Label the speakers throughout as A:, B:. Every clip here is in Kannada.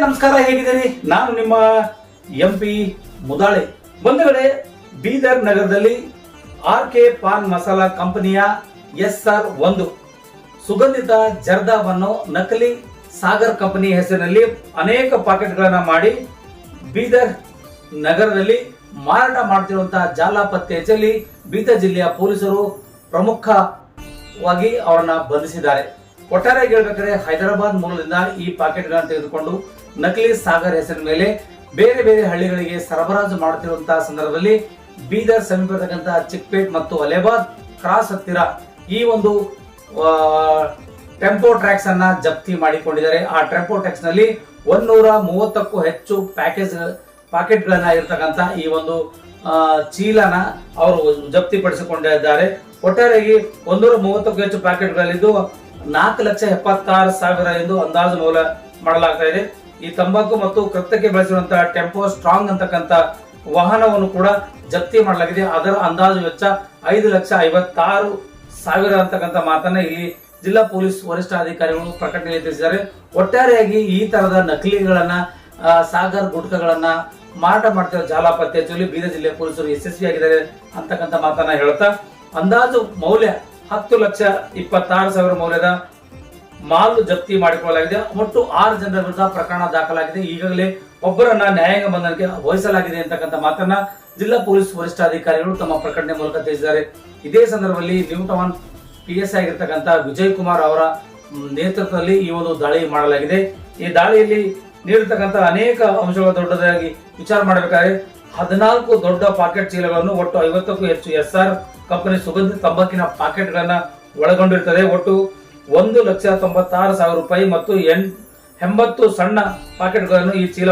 A: ನಮಸ್ಕಾರ, ಹೇಗಿದ್ದೀರಿ? ನಾನು ನಿಮ್ಮ MP ಮುದಾಳೆ. ಬಂಧುಗಳೇ, ಬೀದರ್ ನಗರದಲ್ಲಿ RK ಪಾನ್ ಮಸಾಲಾ ಕಂಪನಿಯ SR1 ಸುಗಂಧಿತ ಜರ್ದಾವನ್ನು ನಕಲಿ ಸಾಗರ್ ಕಂಪನಿ ಹೆಸರಿನಲ್ಲಿ ಅನೇಕ ಪಾಕೆಟ್ಗಳನ್ನ ಮಾಡಿ ಬೀದರ್ ನಗರದಲ್ಲಿ ಮಾರಾಟ ಮಾಡ್ತಿರುವಂತಹ ಜಾಲ ಪತ್ತೆ ಹಚ್ಚಲಿ ಬೀದರ್ ಜಿಲ್ಲೆಯ ಪೊಲೀಸರು ಪ್ರಮುಖವಾಗಿ ಅವರನ್ನ ಬಂಧಿಸಿದ್ದಾರೆ. ಒಟ್ಟಾರೆ ಹೇಳ್ಬೇಕಾದ್ರೆ ಹೈದರಾಬಾದ್ ಮೂಲದಿಂದ ಈ ಪಾಕೆಟ್ಗಳನ್ನು ತೆಗೆದುಕೊಂಡು ನಕಲಿ ಸಾಗರ್ ಹೆಸರಿನ ಮೇಲೆ ಬೇರೆ ಬೇರೆ ಹಳ್ಳಿಗಳಿಗೆ ಸರಬರಾಜು ಮಾಡುತ್ತಿರುವಂತಹ ಸಂದರ್ಭದಲ್ಲಿ ಬೀದರ್ ಸಮೀಪದಕ್ಕಂತಹ ಚಿಕ್ಪೇಟ್ ಮತ್ತು ಅಲೇಬಾದ್ ಕ್ರಾಸ್ ಹತ್ತಿರ ಈ ಒಂದು ಟೆಂಪೋ ಟ್ರ್ಯಾಕ್ಸ್ ಅನ್ನ ಜಪ್ತಿ ಮಾಡಿಕೊಂಡಿದ್ದಾರೆ. ಆ ಟೆಂಪೋ ಟ್ರ್ಯಾಕ್ಸ್ ನಲ್ಲಿ 130ಕ್ಕೂ ಹೆಚ್ಚು ಪಾಕೆಟ್ಗಳನ್ನ ಇರತಕ್ಕಂತ ಈ ಒಂದು ಚೀಲನ ಅವರು ಜಪ್ತಿಪಡಿಸಿಕೊಂಡಿದ್ದಾರೆ. ಒಟ್ಟಾರೆಯಾಗಿ 130ಕ್ಕೂ ಹೆಚ್ಚು ಪ್ಯಾಕೆಟ್ಗಳಿದ್ದು 4,76,000 ಎಂದು ಅಂದಾಜು ಮೌಲ್ಯ ಮಾಡಲಾಗ್ತಾ ಇದೆ. ಈ ತಂಬಾಕು ಮತ್ತು ಕೃತ್ಯಕ್ಕೆ ಬಳಸಿರುವಂತಹ ಟೆಂಪೋ ಸ್ಟ್ರಾಂಗ್ ಅಂತಕ್ಕಂಥ ವಾಹನವನ್ನು ಕೂಡ ಜಪ್ತಿ ಮಾಡಲಾಗಿದೆ. ಅದರ ಅಂದಾಜು ವೆಚ್ಚ 5,56,000 ಅಂತಕ್ಕಂಥ ಮಾತನ್ನ ಇಲ್ಲಿ ಜಿಲ್ಲಾ ಪೊಲೀಸ್ ವರಿಷ್ಠಾಧಿಕಾರಿಗಳು ಪ್ರಕಟಣೆಯಲ್ಲಿ ತಿಳಿಸಿದ್ದಾರೆ. ಒಟ್ಟಾರೆಯಾಗಿ ಈ ತರದ ನಕಲಿಗಳನ್ನ ಸಾಗರ್ ಗುಟ್ಕಗಳನ್ನ ಮಾರಾಟ ಮಾಡ್ತಿರೋ ಜಾಲ ಪತ್ತೆ ಹಚ್ಚಲು ಬೀದರ್ ಜಿಲ್ಲೆಯ ಪೊಲೀಸರು ಯಶಸ್ವಿಯಾಗಿದ್ದಾರೆ ಅಂತಕ್ಕಂಥ ಮಾತನ್ನ ಹೇಳ್ತಾ ಅಂದಾಜು ಮೌಲ್ಯ 10,26,000 ಮೌಲ್ಯದ ಮಾಲ್ ಜಪ್ತಿ ಮಾಡಿಕೊಳ್ಳಲಾಗಿದೆ. ಒಟ್ಟು 6 ಜನರ ವಿರುದ್ಧ ಪ್ರಕರಣ ದಾಖಲಾಗಿದೆ. ಈಗಾಗಲೇ ಒಬ್ಬರನ್ನ ನ್ಯಾಯಾಂಗ ಬಂಧನಕ್ಕೆ ವಹಿಸಲಾಗಿದೆ ಅಂತಕ್ಕಂಥ ಮಾತನ್ನ ಜಿಲ್ಲಾ ಪೊಲೀಸ್ ವರಿಷ್ಠಾಧಿಕಾರಿಗಳು ತಮ್ಮ ಪ್ರಕಟಣೆ ಮೂಲಕ ತಿಳಿಸಿದ್ದಾರೆ. ಇದೇ ಸಂದರ್ಭದಲ್ಲಿ ನ್ಯೂ ಟೌನ್ PSI ಆಗಿರ್ತಕ್ಕಂಥ ವಿಜಯ್ ಕುಮಾರ್ ಅವರ ನೇತೃತ್ವದಲ್ಲಿ ಈ ಒಂದು ದಾಳಿ ಮಾಡಲಾಗಿದೆ. ಈ ದಾಳಿಯಲ್ಲಿ ನೀಡಿರ್ತಕ್ಕಂಥ ಅನೇಕ ಅಂಶಗಳ ದೊಡ್ಡದಾಗಿ ವಿಚಾರ ಮಾಡಬೇಕಾದ್ರೆ 14 ದೊಡ್ಡ ಪಾಕೆಟ್ ಚೀಲಗಳನ್ನು ಒಟ್ಟು 50ಕ್ಕೂ ಹೆಚ್ಚು SR ಕಂಪನಿ ಸುಗಂಧಿತ ತಂಬಾಕಿನ ಪಾಕೆಟ್ಗಳನ್ನ ಒಳಗೊಂಡಿರುತ್ತದೆ. ಒಟ್ಟು 1,96,000 ರೂಪಾಯಿ ಮತ್ತು 80 ಸಣ್ಣ ಪಾಕೆಟ್ಗಳನ್ನು ಈ ಚೀಲ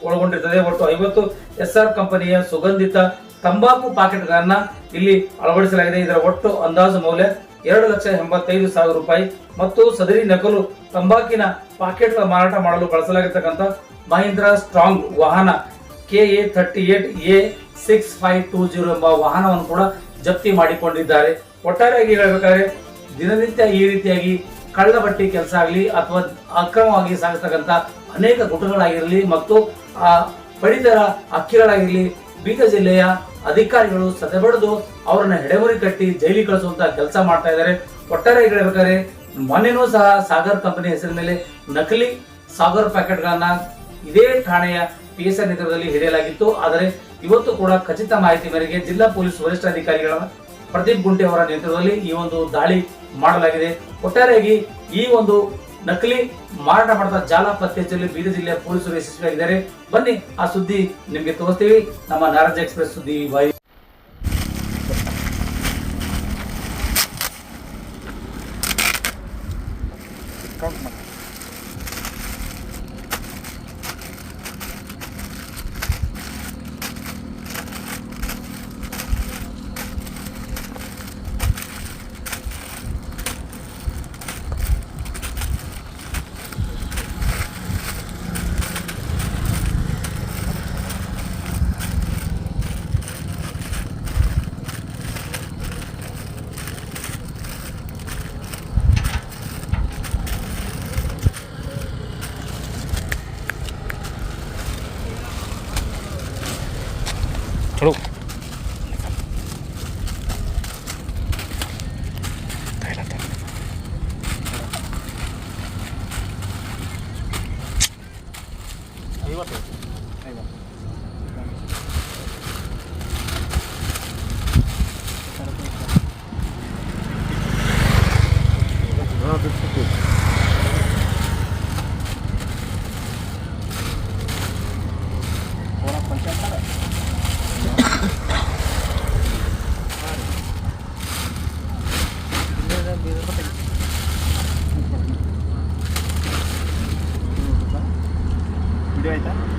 A: ಒಳಗೊಂಡಿರುತ್ತದೆ. ಒಟ್ಟು 50 SR ಕಂಪನಿಯ ಸುಗಂಧಿತ ತಂಬಾಕು ಪಾಕೆಟ್ಗಳನ್ನ ಇಲ್ಲಿ ಅಳವಡಿಸಲಾಗಿದೆ. ಇದರ ಒಟ್ಟು ಅಂದಾಜು ಮೌಲ್ಯ 2,85,000 ರೂಪಾಯಿ ಮತ್ತು ಸದರಿ ನಕಲು ತಂಬಾಕಿನ ಪಾಕೆಟ್ಗಳ ಮಾರಾಟ ಮಾಡಲು ಬಳಸಲಾಗಿರ್ತಕ್ಕಂಥ ಮಹೀಂದ್ರಾ ಸ್ಟ್ರಾಂಗ್ ವಾಹನ KA38A6520 ಎಂಬ ವಾಹನವನ್ನು ಕೂಡ ಜಪ್ತಿ ಮಾಡಿಕೊಂಡಿದ್ದಾರೆ. ಒಟ್ಟಾರೆಯಾಗಿ ಹೇಳಬೇಕಾದ್ರೆ ದಿನನಿತ್ಯ ಈ ರೀತಿಯಾಗಿ ಕಳ್ಳಬಟ್ಟಿ ಕೆಲಸ ಆಗಲಿ ಅಥವಾ ಅಕ್ರಮವಾಗಿ ಸಾಗಿಸ್ತಕ್ಕಂಥ ಅನೇಕ ಗುಟಗಳಾಗಿರಲಿ ಮತ್ತು ಪಡಿತರ ಅಕ್ಕಿಗಳಾಗಿರಲಿ ಬೀದರ್ ಜಿಲ್ಲೆಯ ಅಧಿಕಾರಿಗಳು ಸದೆಬಡಿದು ಅವರನ್ನ ಹೆಡೆಮುರಿ ಕಟ್ಟಿ ಜೈಲಿಗೆ ಕಳಿಸುವಂತಹ ಕೆಲಸ ಮಾಡ್ತಾ ಇದ್ದಾರೆ. ಒಟ್ಟಾರೆ ಹೇಳಬೇಕಾದ್ರೆ ಮೊನ್ನೆನೂ ಸಹ ಸಾಗರ್ ಕಂಪನಿ ಹೆಸರಿನ ಮೇಲೆ ನಕಲಿ ಸಾಗರ್ ಪ್ಯಾಕೆಟ್ಗಳನ್ನ ಇದೇ ಠಾಣೆಯ PSI ನೇತೃತ್ವದಲ್ಲಿ ಹಿಡಿಯಲಾಗಿತ್ತು. ಆದರೆ ಇವತ್ತು ಕೂಡ ಖಚಿತ ಮಾಹಿತಿ ಮೇರೆಗೆ ಜಿಲ್ಲಾ ಪೊಲೀಸ್ ವರಿಷ್ಠಾಧಿಕಾರಿಗಳ ಪ್ರದೀಪ್ ಗುಂಟೆ ಅವರ ನೇತೃತ್ವದಲ್ಲಿ ಈ ಒಂದು ದಾಳಿ ಮಾಡಲಾಗಿದೆ. ಒಟ್ಟಾರೆಯಾಗಿ ಈ ಒಂದು ನಕಲಿ ಮಾರಾಟ ಮಾಡಿದ ಜಾಲ ಪತ್ತೆ ಹಚ್ಚಲು ಬೀದರ್ ಜಿಲ್ಲೆಯ ಪೊಲೀಸರು ಯಶಸ್ವಿಯಾಗಿದ್ದಾರೆ. ಬನ್ನಿ ಆ ಸುದ್ದಿ ನಿಮಗೆ ತೋರಿಸ್ತೀವಿ. ನಮ್ಮ ನಾರಾಜ ಎಕ್ಸ್ಪ್ರೆಸ್ ಸುದ್ದಿ ವಾಹಿನಿ.
B: चलो
C: वीडियो आयता